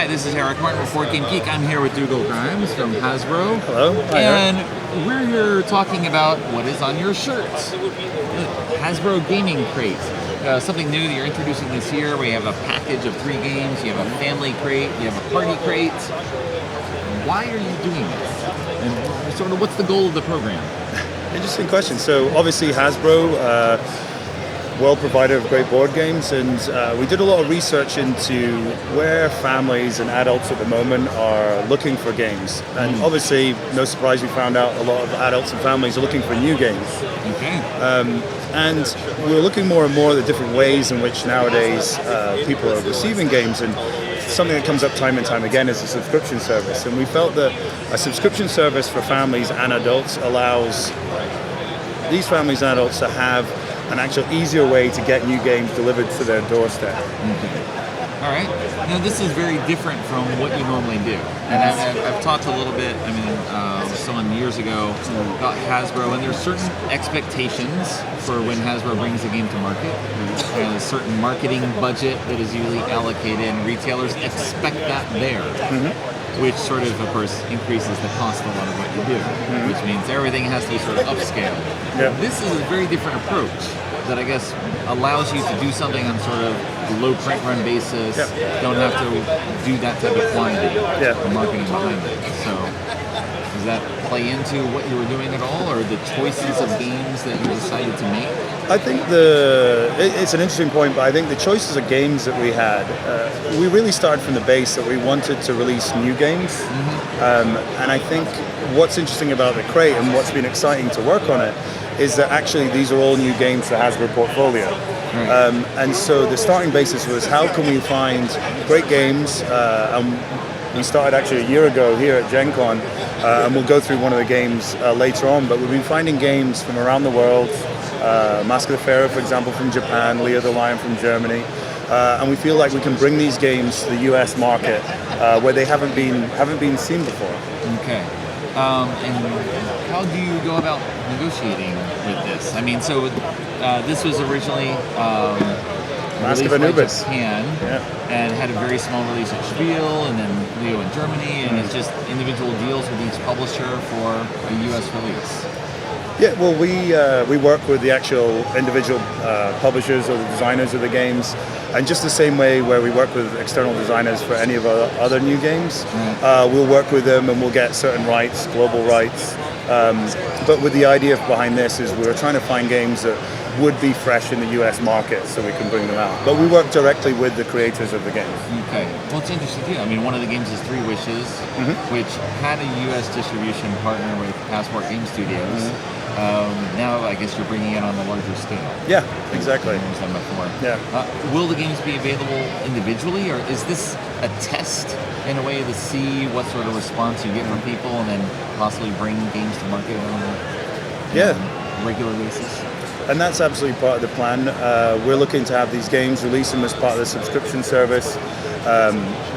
Hi, this is Eric Martin with Board Game Geek. I'm here with Dougal Grimes from Hasbro. Hello. Hi, and Eric. we're here talking about what is on your shirt. Hasbro Gaming Crate. Something new that you're introducing this year. We have a package of 3 games. You have a family crate. You have a party crate. Why are you doing this? And sort of what's the goal of the program? Interesting question. So obviously Hasbro, world provider of great board games, and we did a lot of research into where families and adults at the moment are looking for games. And obviously, no surprise, we found out a lot of adults and families are looking for new games. Okay. And we're looking more and more at the different ways in which nowadays people are receiving games, and something that comes up time and time again is a subscription service. And we felt that a subscription service for families and adults allows these families and adults to have an actual easier way to get new games delivered to their doorstep. All right. Now this is very different from what you normally do. And I've talked a little bit, with someone years ago about Hasbro, and there's certain expectations for when Hasbro brings a game to market. A certain marketing budget that is usually allocated, and retailers expect that there. Which sort of course, increases the cost of a lot of what you do, which means everything has to be sort of upscale. Yep. This is a very different approach that I guess allows you to do something on sort of a low print run basis, don't have to do that type of quantity or marketing behind it. So does that play into what you were doing at all, or the choices of games that you decided to make? I think it's an interesting point, but I think the choices of games that we had, we really started from the base that we wanted to release new games. And I think what's interesting about the crate and what's been exciting to work on it is that actually these are all new games for Hasbro portfolio. And so the starting basis was how can we find great games, and we started actually a year ago here at Gen Con, and we'll go through one of the games later on, but we've been finding games from around the world, Mask of the Pharaoh, for example, from Japan, Leo the Lion from Germany, and we feel like we can bring these games to the US market where they haven't been seen before. Okay. And how do you go about negotiating with this? I mean, so this was originally Mask of released by Anubis. Japan, and had a very small release at Spiel, and then Leo in Germany, and it's just individual deals with each publisher for a US release. Yeah, well, we work with the actual individual publishers or the designers of the games, and just the same way where we work with external designers for any of our other new games, we'll work with them and we'll get certain rights, global rights. But with the idea behind this is we're trying to find games that would be fresh in the US market so we can bring them out. But we work directly with the creators of the games. Okay. Well, it's interesting too. I mean, one of the games is 3 Wishes, which had a US distribution partner with Passport Game Studios. Now I guess you're bringing it on a larger scale. Yeah, exactly. Than before. Yeah. Will the games be available individually, or is this a test in a way to see what sort of response you get from people, and then possibly bring games to market on a regular basis? And that's absolutely part of the plan. We're looking to have these games, release them as part of the subscription service.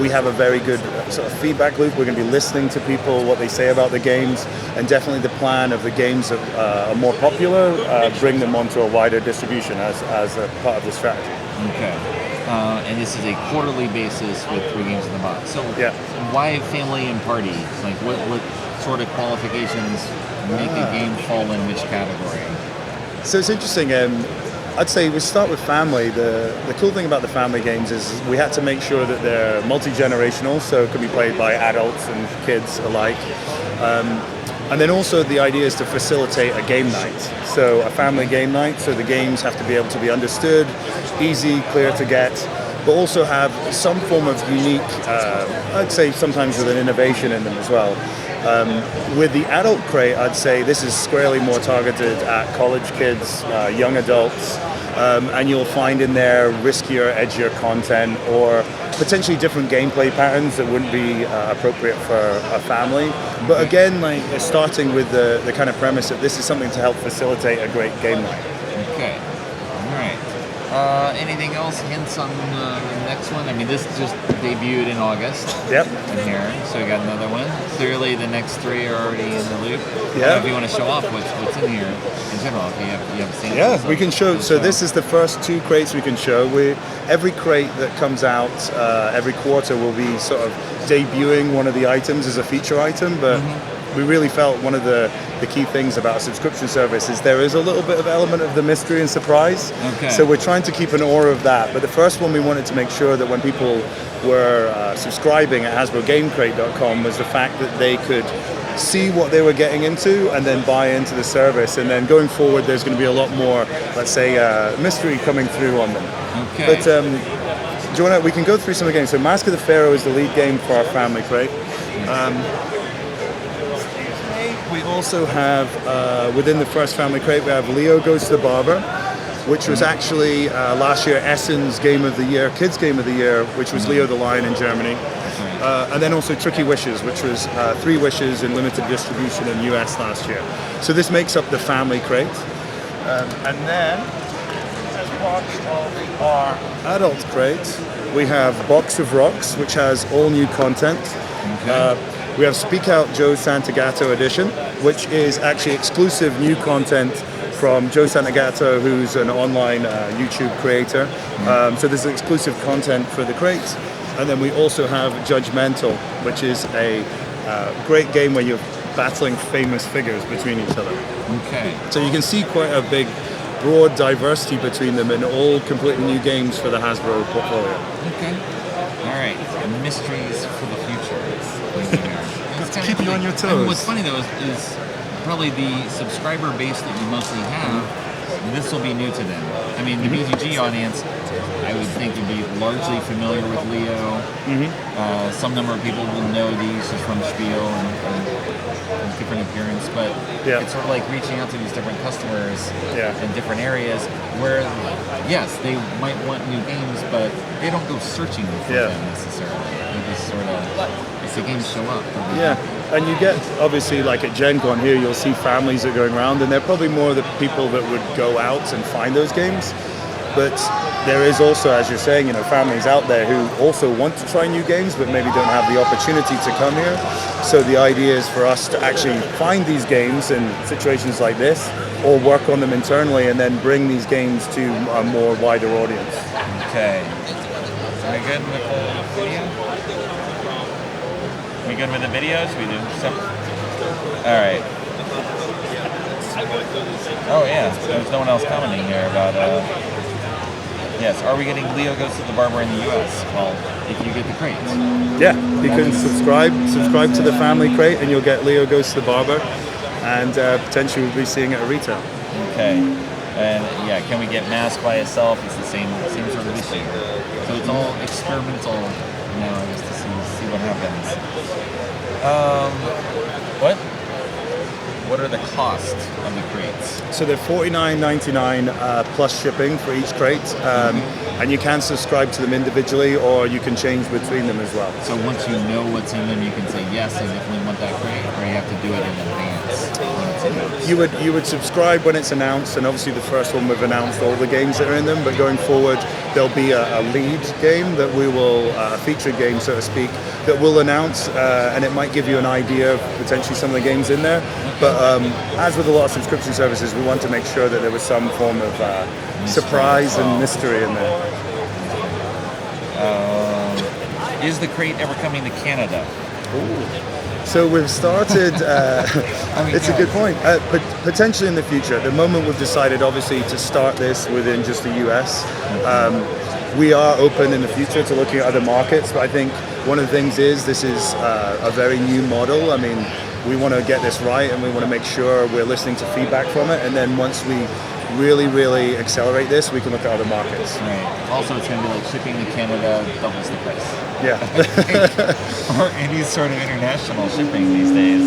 We have a very good sort of feedback loop. We're going to be listening to people, what they say about the games, and definitely the plan of the games that are more popular, bring them onto a wider distribution as a part of the strategy. Okay. And this is a quarterly basis with 3 games in the box. So why family and party? Like what sort of qualifications make a game fall in which category? So it's interesting. I'd say we start with family. The cool thing about the family games is we had to make sure that they're multi-generational, so it can be played by adults and kids alike. And then also the idea is to facilitate a game night. So a family game night, so the games have to be able to be understood, easy, clear to get, but also have some form of unique, I'd say sometimes with an innovation in them as well. With the adult crate, I'd say this is squarely more targeted at college kids, young adults, and you'll find in there riskier, edgier content or potentially different gameplay patterns that wouldn't be appropriate for a family. But again, like starting with the kind of premise that this is something to help facilitate a great game night. Okay, all right. Anything else? Hints on the next one? I mean, this just debuted in August. Yep. In here, so we got another one. Clearly, the next 3 are already in the loop. I don't Yeah. know if you want to show off what's in here in general. If you have samples. Yeah, we can show. So this is the first 2 crates we can show. Every crate that comes out every quarter will be sort of debuting one of the items as a feature item, but we really felt one of the key things about a subscription service is there is a little bit of element of the mystery and surprise. Okay. So we're trying to keep an aura of that. But the first one we wanted to make sure that when people were subscribing at HasbroGameCrate.com was the fact that they could see what they were getting into and then buy into the service. And then going forward, there's going to be a lot more, let's say, mystery coming through on them. Okay. But do you want to? We can go through some of the games. So Mask of the Pharaoh is the lead game for our family crate. We also have, within the first family crate, we have Leo Goes to the Barber, which was actually last year Essen's Game of the Year, Kids Game of the Year, which was Leo the Lion in Germany. And then also Tricky Wishes, which was 3 Wishes in limited distribution in US last year. So this makes up the family crate. And then, as part of our adult crate, we have Box of Rocks, which has all new content. We have Speak Out Joe Santagato edition, which is actually exclusive new content from Joe Santagato, who's an online YouTube creator. So there's exclusive content for the crate. And then we also have Judgmental, which is a great game where you're battling famous figures between each other. Okay. So you can see quite a big, broad diversity between them, and all completely new games for the Hasbro portfolio. Okay. All right. Mysteries for the future. Keep you on your toes. I mean, what's funny though is probably the subscriber base that you mostly have. This will be new to them. I mean, the BGG audience, I would think, would be largely familiar with Leo. Some number of people will know these just from Spiel and different appearance, but it's sort of like reaching out to these different customers in different areas where, yes, they might want new games, but they don't go searching for them necessarily. They just sort of, if the games show up. And you get, obviously, like at Gen Con here, you'll see families that are going around, and they're probably more the people that would go out and find those games. But there is also, as you're saying, families out there who also want to try new games, but maybe don't have the opportunity to come here. So the idea is for us to actually find these games in situations like this, or work on them internally, and then bring these games to a more wider audience. Okay. Are we good with the video? We good with the videos? We do separate. All right. Oh yeah, there's no one else commenting here about. Yes, are we getting Leo Goes to the Barber in the U.S.? Well, if you get the crates. Yeah, you can subscribe to the family crate, and you'll get Leo Goes to the Barber, and potentially we'll be seeing it at retail. Okay. And can we get Mask by itself? It's the same sort of issue. So it's all experimental now, just to see what happens. What are the costs of the crates? So they're $49.99 plus shipping for each crate, and you can subscribe to them individually, or you can change between them as well. So once you know what's in them, you can say yes, I definitely want that crate, or you have to do it in advance when it's announced. You would subscribe when it's announced, and obviously the first one we've announced all the games that are in them. But going forward, there'll be a lead game that we will, a featured game, so to speak, that we'll announce, and it might give you an idea of potentially some of the games in there. But as with a lot of subscription services, we want to make sure that there was some form of surprise and mystery in there. Is the crate ever coming to Canada? Ooh. So we've started, it's a good point, potentially in the future. At the moment we've decided obviously to start this within just the US. We are open in the future to looking at other markets, but I think one of the things is this is a very new model. I mean, we want to get this right, and we want to make sure we're listening to feedback from it, and then once we really accelerate this, we can look at other markets. Right. Also, it's going to be like shipping to Canada doubles the price. Yeah. Or any sort of international shipping these days.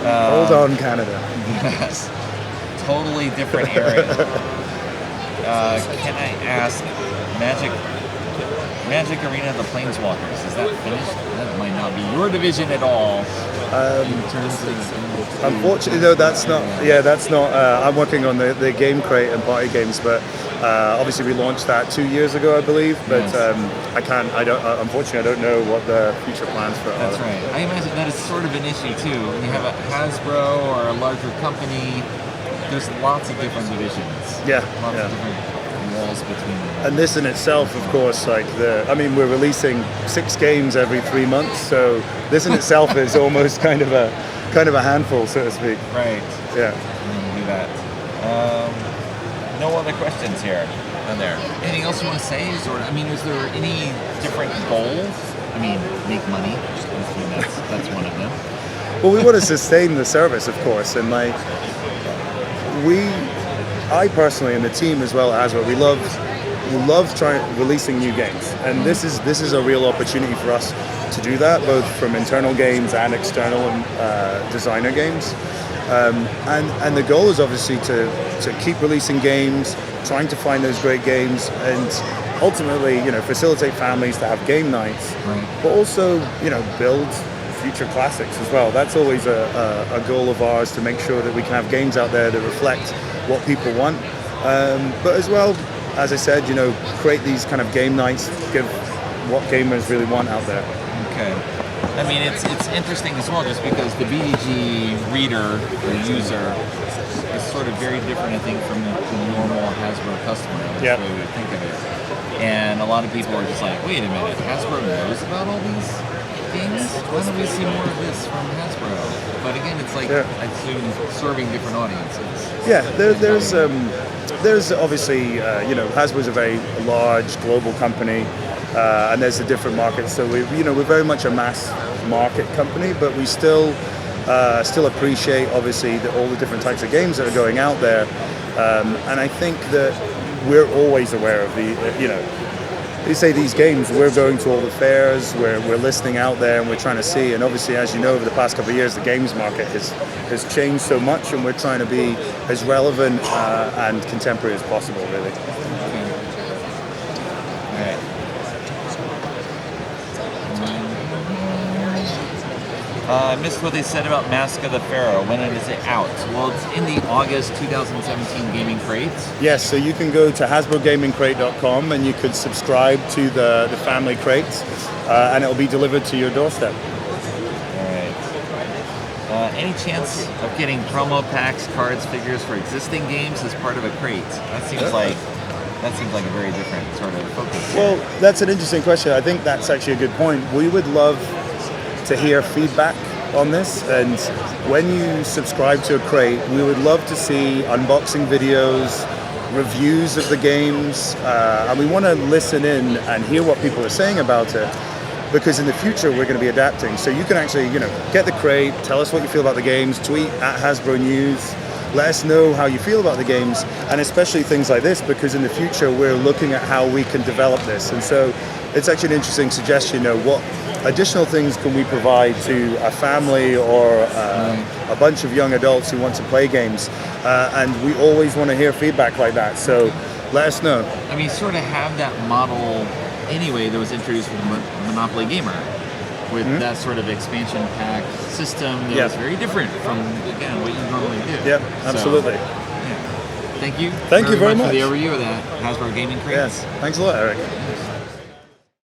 Hold on, Canada. Yes. Totally different area. Can I ask, Magic Magic Arena of the Planeswalkers, is that finished? That might not be your division at all. In terms of, Unfortunately, no, that's not. Yeah, that's not. I'm working on the game crate and party games, but obviously we launched that 2 years ago, I believe. But Yes. I can't. I don't. Unfortunately, I don't know what the future plans for it are. That's right. I imagine that is sort of an issue too. When you have a Hasbro or a larger company, there's lots of different divisions. Yeah, Lots yeah. of different walls between them. And this in itself, of course, I mean, we're releasing 6 games every 3 months, so this in itself is almost kind of a handful, so to speak. Right. Yeah. Do that. No other questions here. On there. Anything else you want to say? Is there any different goals? I mean, make money. That's one of them. Well, we want to sustain the service, of course, and I personally and the team as well as we love releasing new games, and this is a real opportunity for us to do that, both from internal games and external designer games. And the goal is obviously to keep releasing games, trying to find those great games, and ultimately, facilitate families to have game nights, Right. but also, build future classics as well. That's always a goal of ours, to make sure that we can have games out there that reflect what people want. But as well, as I said, create these kind of game nights, give what gamers really want out there. Okay. I mean, it's interesting as well, just because the BDG reader or user is sort of very different, I think, from the normal Hasbro customer. That's Yeah. the way we think of it. And a lot of people are just like, wait a minute, Hasbro knows about all these games? Why don't we see more of this from Hasbro? But again, it's like, Yeah. I assume, serving different audiences. Yeah, there's obviously, Hasbro's a very large global company, and there's a different market. So we're very much a mass market company, but we still appreciate obviously all the different types of games that are going out there. And I think that we're always aware of you say these games, we're going to all the fairs, we're listening out there, and we're trying to see. And obviously, as you know, over the past couple of years, the games market has changed so much, and we're trying to be as relevant and contemporary as possible, really. Right. I missed what they said about Mask of the Pharaoh. When is it out? Well, it's in the August 2017 gaming crates. Yes, so you can go to HasbroGamingCrate.com and you could subscribe to the family crates, and it'll be delivered to your doorstep. All right. Any chance of getting promo packs, cards, figures for existing games as part of a crate? That seems like a very different sort of focus. Well, that's an interesting question. I think that's actually a good point. We would love to hear feedback on this, and when you subscribe to a crate, we would love to see unboxing videos, reviews of the games, and we want to listen in and hear what people are saying about it, because in the future we're going to be adapting. So you can actually, get the crate, tell us what you feel about the games, tweet at Hasbro News, let us know how you feel about the games, and especially things like this, because in the future we're looking at how we can develop this. And so it's actually an interesting suggestion, what additional things can we provide to a family or a bunch of young adults who want to play games, and we always want to hear feedback like that, so let us know. I mean, you sort of have that model anyway that was introduced with Monopoly Gamer, with that sort of expansion pack system that was very different from, again, what you normally do. Yeah, absolutely. So, Thank you. Thank you very for much. the overview of that Hasbro Gaming Crates. Yes, thanks a lot, Eric.